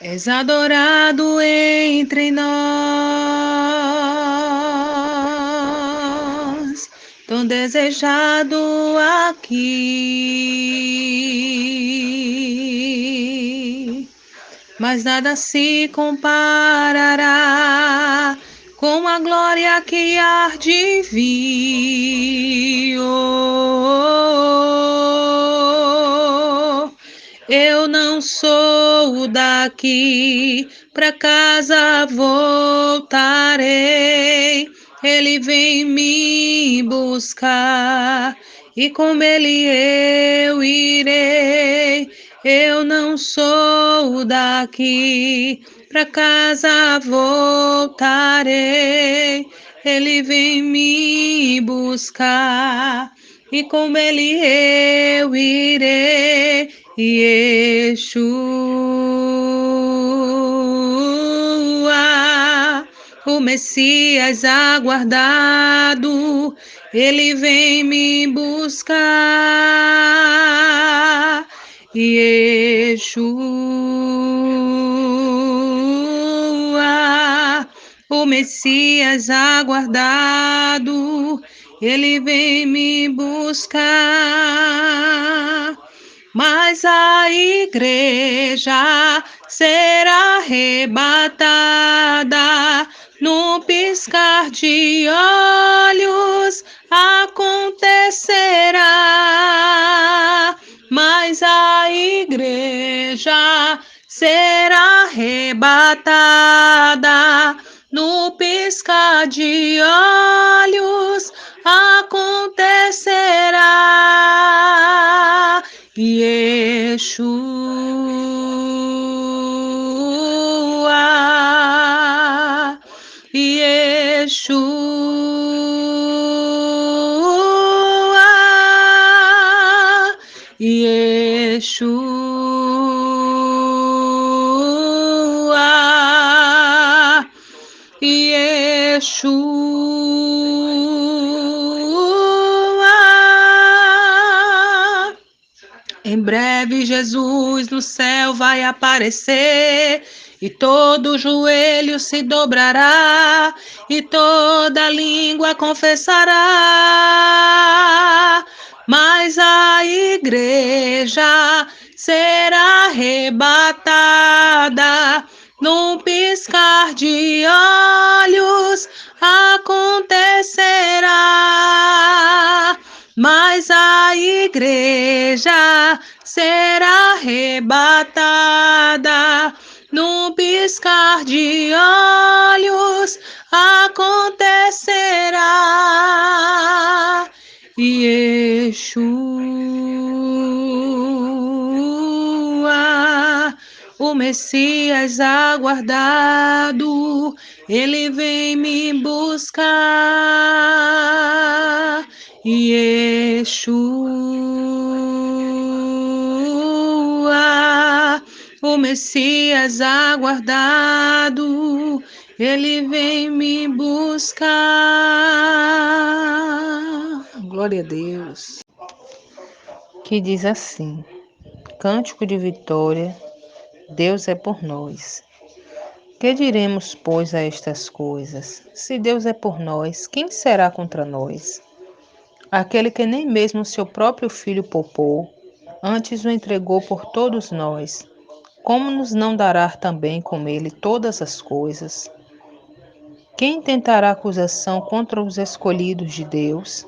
És adorado entre nós, tão desejado aqui, mas nada se comparará com a glória que há de vir. Eu não sou daqui, pra casa voltarei. Ele vem me buscar e com ele eu irei. Eu não sou daqui, pra casa voltarei. Ele vem me buscar e com ele eu irei. Yeshua, o Messias aguardado, ele vem me buscar. Yeshua, o Messias aguardado, ele vem me buscar. Mas a igreja será arrebatada no piscar de olhos acontecerá. Mas a igreja será arrebatada no piscar de olhos acontecerá. Yeshua, Yeshua, Yeshua, Yeshua. Em breve Jesus no céu vai aparecer e todo joelho se dobrará e toda língua confessará. Mas a igreja será arrebatada num piscar de olhos acontecerá. Mas a igreja será arrebatada num piscar de olhos acontecerá. Yeshua, o Messias aguardado, ele vem me buscar. Yeshua, o Messias aguardado, ele vem me buscar. Glória a Deus. Que diz assim: Cântico de vitória, Deus é por nós. Que diremos, pois, a estas coisas? Se Deus é por nós, quem será contra nós? Aquele que nem mesmo seu próprio filho poupou, antes o entregou por todos nós, como nos não dará também com ele todas as coisas? Quem tentará acusação contra os escolhidos de Deus?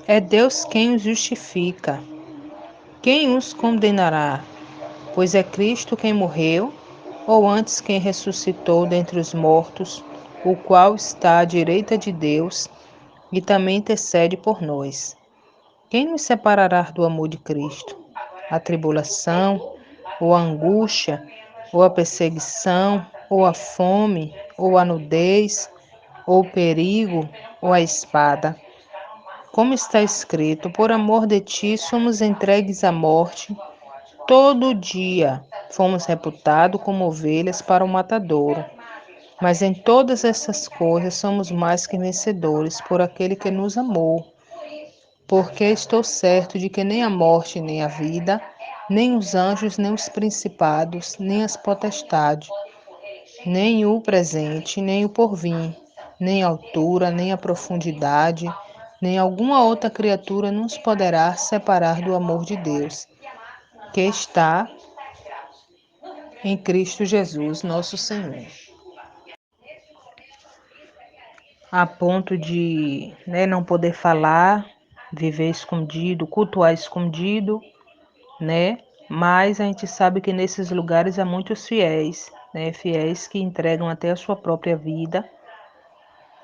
É Deus quem os justifica. Quem os condenará? Pois é Cristo quem morreu, ou antes quem ressuscitou dentre os mortos, o qual está à direita de Deus e também intercede por nós. Quem nos separará do amor de Cristo? A tribulação, ou a angústia, ou a perseguição, ou a fome, ou a nudez, ou o perigo, ou a espada. Como está escrito, por amor de ti somos entregues à morte, todo dia fomos reputados como ovelhas para o matadouro. Mas em todas essas coisas somos mais que vencedores por aquele que nos amou. Porque estou certo de que nem a morte, nem a vida, nem os anjos, nem os principados, nem as potestades, nem o presente, nem o porvir, nem a altura, nem a profundidade, nem alguma outra criatura nos poderá separar do amor de Deus, que está em Cristo Jesus, nosso Senhor. A ponto de, não poder falar, viver escondido, cultuar escondido, Mas a gente sabe que nesses lugares há muitos fiéis, Fiéis que entregam até a sua própria vida,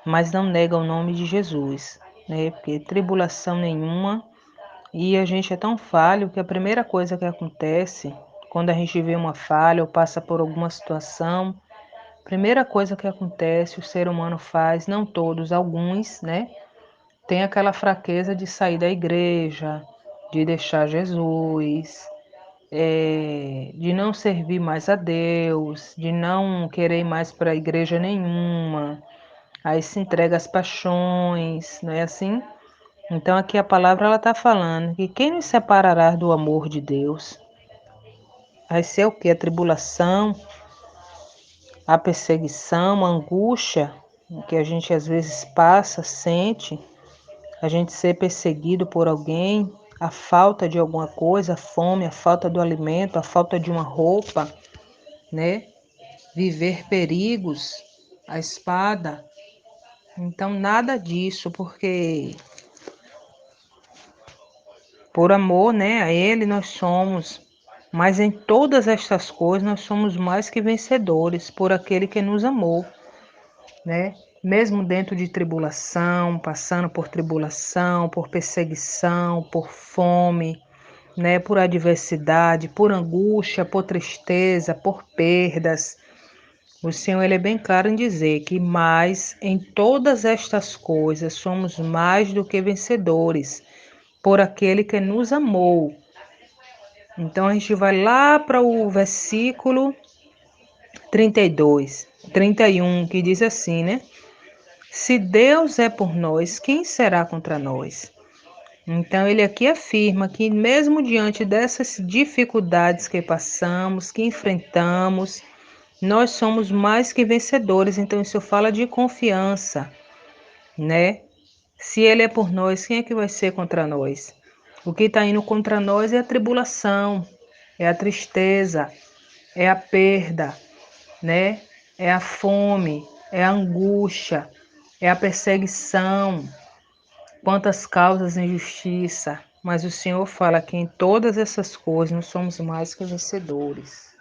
mas não negam o nome de Jesus, Porque tribulação nenhuma, e a gente é tão falho que a primeira coisa que acontece quando a gente vê uma falha ou passa por alguma situação, primeira coisa que acontece, o ser humano faz, não todos, alguns, tem aquela fraqueza de sair da igreja, de deixar Jesus, de não servir mais a Deus, de não querer ir mais para a igreja nenhuma, aí se entrega às paixões, não é assim? Então aqui a palavra ela está falando que quem nos separará do amor de Deus? Vai ser o que? A tribulação, a perseguição, a angústia que a gente às vezes passa, sente, a gente ser perseguido por alguém, a falta de alguma coisa, a fome, a falta do alimento, a falta de uma roupa, Viver perigos, a espada. Então nada disso, porque por amor, a Ele nós somos. Mas em todas estas coisas nós somos mais que vencedores por aquele que nos amou, Mesmo dentro de tribulação, passando por tribulação, por perseguição, por fome, por adversidade, por angústia, por tristeza, por perdas. O Senhor ele é bem claro em dizer que mais em todas estas coisas somos mais do que vencedores por aquele que nos amou. Então a gente vai lá para o versículo 32, 31, que diz assim, Se Deus é por nós, quem será contra nós? Então ele aqui afirma que mesmo diante dessas dificuldades que passamos, que enfrentamos, nós somos mais que vencedores. Então isso fala de confiança, Se ele é por nós, quem é que vai ser contra nós? O que está indo contra nós é a tribulação, é a tristeza, é a perda, É a fome, é a angústia, é a perseguição. Quantas causas de injustiça, mas o Senhor fala que em todas essas coisas nós somos mais que vencedores.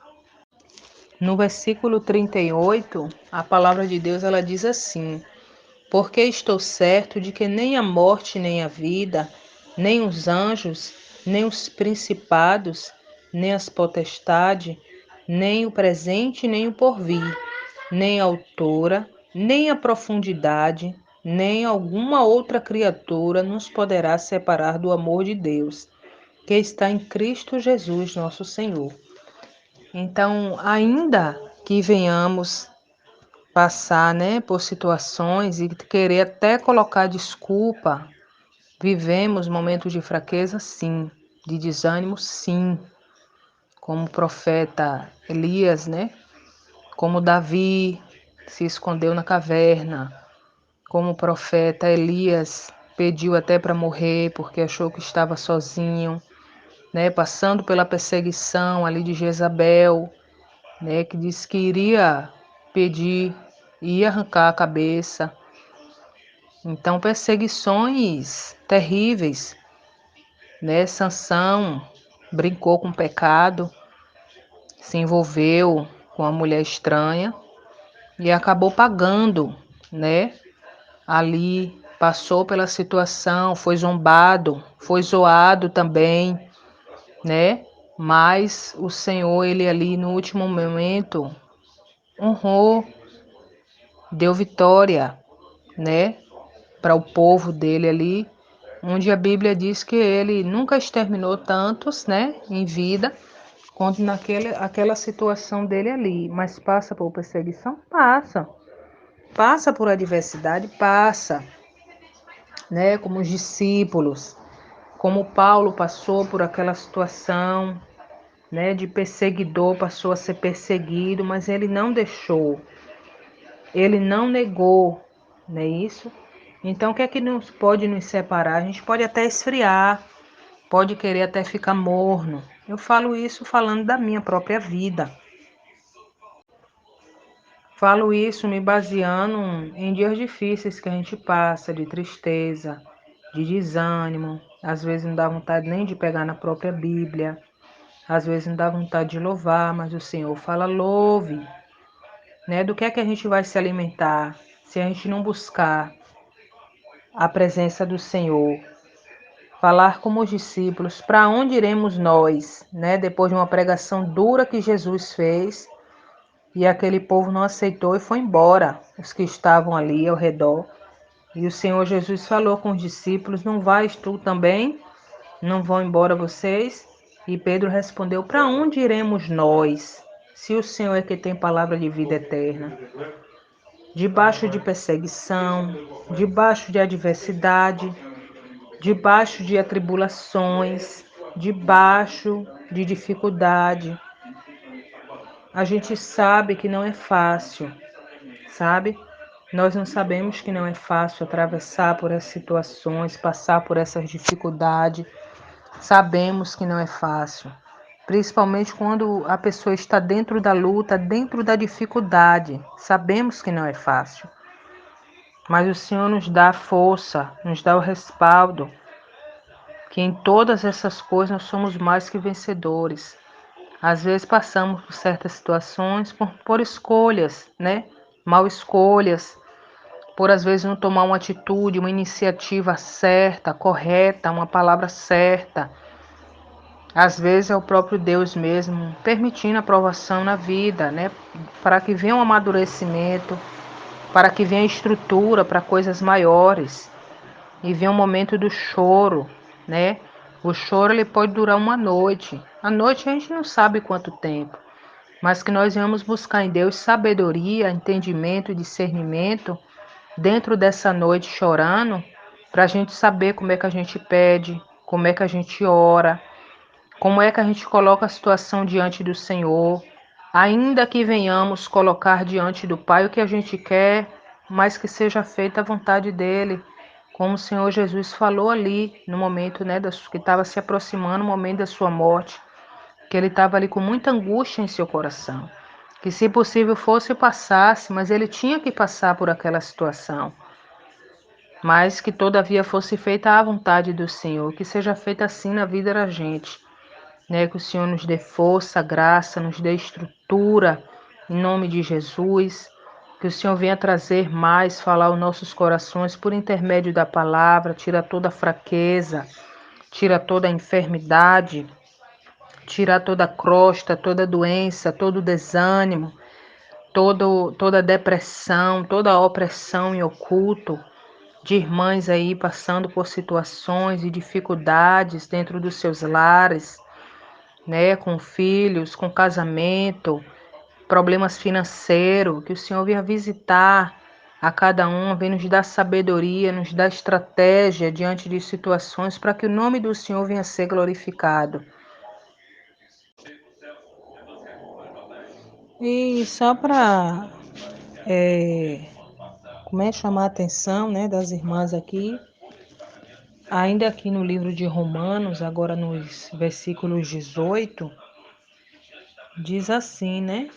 No versículo 38, a palavra de Deus ela diz assim: Porque estou certo de que nem a morte, nem a vida, nem os anjos, nem os principados, nem as potestades, nem o presente, nem o porvir, nem a altura, nem a profundidade, nem alguma outra criatura nos poderá separar do amor de Deus, que está em Cristo Jesus, nosso Senhor. Então, ainda que venhamos passar, por situações e querer até colocar desculpa, vivemos momentos de fraqueza, sim, de desânimo, sim, como o profeta Elias, Como Davi se escondeu na caverna, como o profeta Elias pediu até para morrer porque achou que estava sozinho, Passando pela perseguição ali de Jezabel, Que disse que iria pedir, ia arrancar a cabeça. Então, perseguições terríveis, Sansão brincou com o pecado, se envolveu com uma mulher estranha e acabou pagando, Ali passou pela situação, foi zombado, foi zoado também, Mas o Senhor, ele ali no último momento honrou, deu vitória, para o povo dele ali, onde a Bíblia diz que ele nunca exterminou tantos, em vida, quanto aquela situação dele ali. Mas passa por perseguição? Passa. Passa por adversidade? Passa. Como os discípulos, como Paulo passou por aquela situação, né, de perseguidor passou a ser perseguido, mas ele não deixou, ele não negou, não é isso? Então, o que é que pode nos separar? A gente pode até esfriar, pode querer até ficar morno. Eu falo isso falando da minha própria vida. Falo isso me baseando em dias difíceis que a gente passa, de tristeza, de desânimo. Às vezes não dá vontade nem de pegar na própria Bíblia. Às vezes não dá vontade de louvar, mas o Senhor fala, louve. Né? Do que é que a gente vai se alimentar se a gente não buscar a presença do Senhor? Falar como os discípulos, para onde iremos nós? Né? Depois de uma pregação dura que Jesus fez, e aquele povo não aceitou e foi embora, os que estavam ali ao redor. E o Senhor Jesus falou com os discípulos, não vais tu também? Não vão embora vocês? E Pedro respondeu, para onde iremos nós, se o Senhor é que tem palavra de vida eterna? Debaixo de perseguição, debaixo de adversidade, debaixo de atribulações, debaixo de dificuldade. A gente sabe que não é fácil, sabe? Nós não sabemos que não é fácil atravessar por essas situações, passar por essas dificuldades. Sabemos que não é fácil, principalmente quando a pessoa está dentro da luta, dentro da dificuldade. Sabemos que não é fácil, mas o Senhor nos dá a força, nos dá o respaldo, que em todas essas coisas nós somos mais que vencedores. Às vezes passamos por certas situações por escolhas, né? Mal escolhas, por às vezes não tomar uma atitude, uma iniciativa certa, correta, uma palavra certa. Às vezes é o próprio Deus mesmo permitindo a provação na vida, né? Para que venha um amadurecimento, para que venha estrutura para coisas maiores. E venha um momento do choro, né? O choro ele pode durar uma noite. A noite a gente não sabe quanto tempo, mas que nós venhamos buscar em Deus sabedoria, entendimento e discernimento dentro dessa noite chorando, para a gente saber como é que a gente pede, como é que a gente ora, como é que a gente coloca a situação diante do Senhor, ainda que venhamos colocar diante do Pai o que a gente quer, mas que seja feita a vontade dele, como o Senhor Jesus falou ali no momento, né, que estava se aproximando o momento da sua morte, que ele estava ali com muita angústia em seu coração, que se possível fosse passasse, mas ele tinha que passar por aquela situação, mas que todavia fosse feita a vontade do Senhor, que seja feita assim na vida da gente, né? Que o Senhor nos dê força, graça, nos dê estrutura, em nome de Jesus. Que o Senhor venha trazer mais, falar aos nossos corações por intermédio da palavra, tira toda a fraqueza, tira toda a enfermidade, tira toda a crosta, toda a doença, todo o desânimo, toda a depressão, toda a opressão em oculto de irmãs aí passando por situações e dificuldades dentro dos seus lares, né, com filhos, com casamento, problemas financeiros, que o Senhor venha visitar a cada um, venha nos dar sabedoria, nos dar estratégia diante de situações para que o nome do Senhor venha a ser glorificado. E só para chamar a atenção, né, das irmãs aqui, ainda aqui no livro de Romanos, agora nos versículos 18, diz assim, né?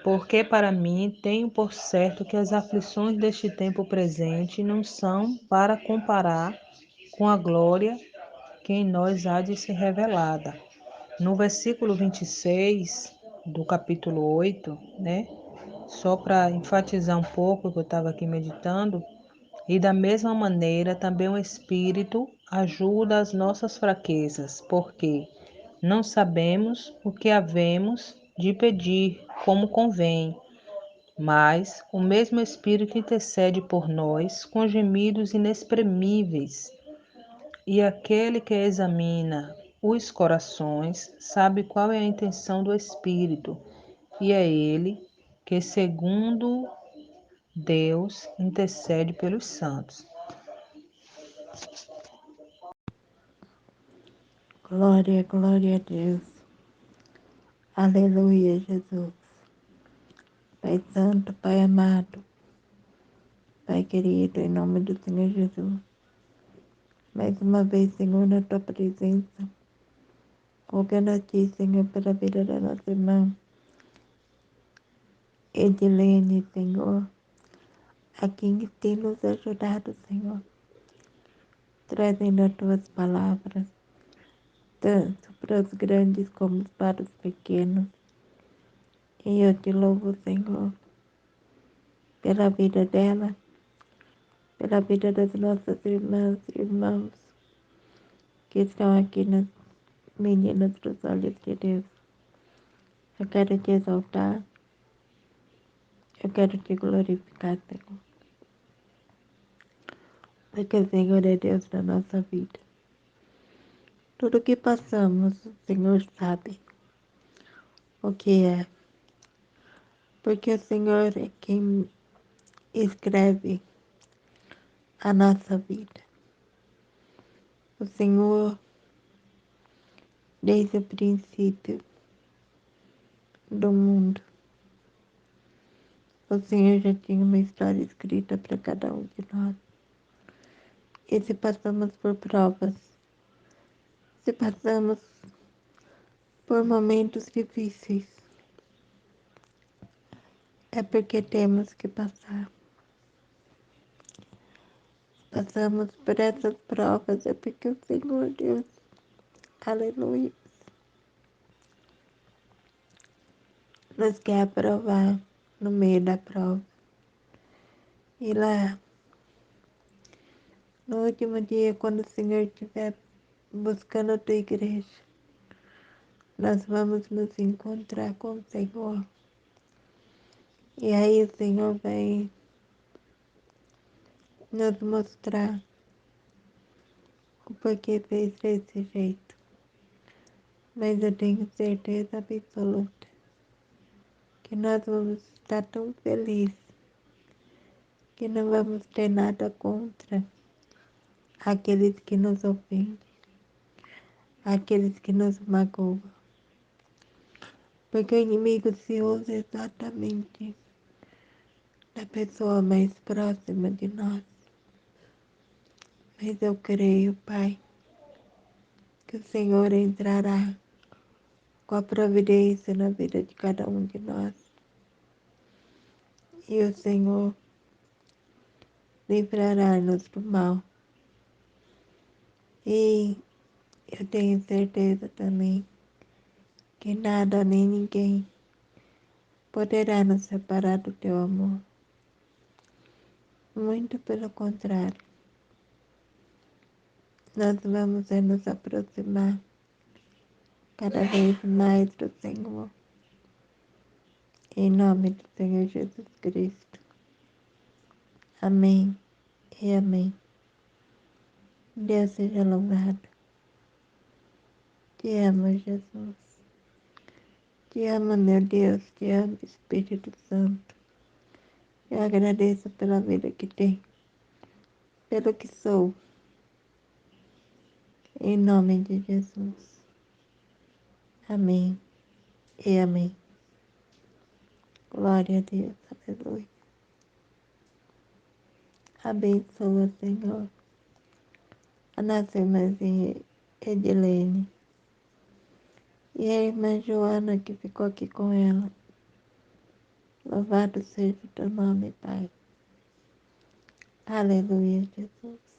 Porque para mim tenho por certo que as aflições deste tempo presente não são para comparar com a glória que em nós há de ser revelada. No versículo 26 do capítulo 8, né? Só para enfatizar um pouco o que eu estava aqui meditando, e da mesma maneira também o Espírito ajuda as nossas fraquezas, porque não sabemos o que havemos de pedir como convém, mas o mesmo Espírito intercede por nós com gemidos inexprimíveis. E aquele que examina os corações sabe qual é a intenção do Espírito, e é ele que, segundo Deus, intercede pelos santos. Glória, glória a Deus. Aleluia, Jesus. Pai Santo, Pai amado, Pai querido, em nome do Senhor Jesus. Mais uma vez, Senhor, na tua presença. Rogando a ti, Senhor, pela vida da nossa irmã Edilene, Senhor. A quem tem nos ajudado, Senhor. Trazendo as tuas palavras, tanto para os grandes como para os pequenos. E eu te louvo, Senhor, pela vida dela, pela vida das nossas irmãs e irmãos que estão aqui nas meninas dos olhos de Deus. Eu quero te exaltar, eu quero te glorificar, Senhor. Porque o Senhor é Deus da nossa vida. Tudo que passamos, o Senhor sabe o que é. Porque o Senhor é quem escreve a nossa vida. O Senhor, desde o princípio do mundo, o Senhor já tinha uma história escrita para cada um de nós. E se passamos por provas, se passamos por momentos difíceis, é porque temos que passar. Passamos por essas provas, é porque o Senhor Deus, aleluia, nos quer aprovar no meio da prova. E lá, no último dia, quando o Senhor estiver buscando a tua igreja, nós vamos nos encontrar com o Senhor. E aí o Senhor vai nos mostrar o porquê fez desse jeito. Mas eu tenho certeza absoluta que nós vamos estar tão felizes que não vamos ter nada contra aqueles que nos ofendem, aqueles que nos magoam. Porque o inimigo se usa exatamente da pessoa mais próxima de nós. Mas eu creio, Pai, que o Senhor entrará com a providência na vida de cada um de nós. E o Senhor livrará-nos do mal. E eu tenho certeza também que nada nem ninguém poderá nos separar do teu amor. Muito pelo contrário, nós vamos nos aproximar cada vez mais do Senhor. Em nome do Senhor Jesus Cristo. Amém e amém. Deus seja louvado. Te amo, Jesus. Te amo, meu Deus. Te amo, Espírito Santo. Eu agradeço pela vida que tenho, pelo que sou. Em nome de Jesus. Amém e amém. Glória a Deus. Aleluia. Abençoa, Senhor, a nossa irmãzinha Edilene e a irmã Joana que ficou aqui com ela. Louvado seja o teu nome, Pai. Aleluia, Jesus.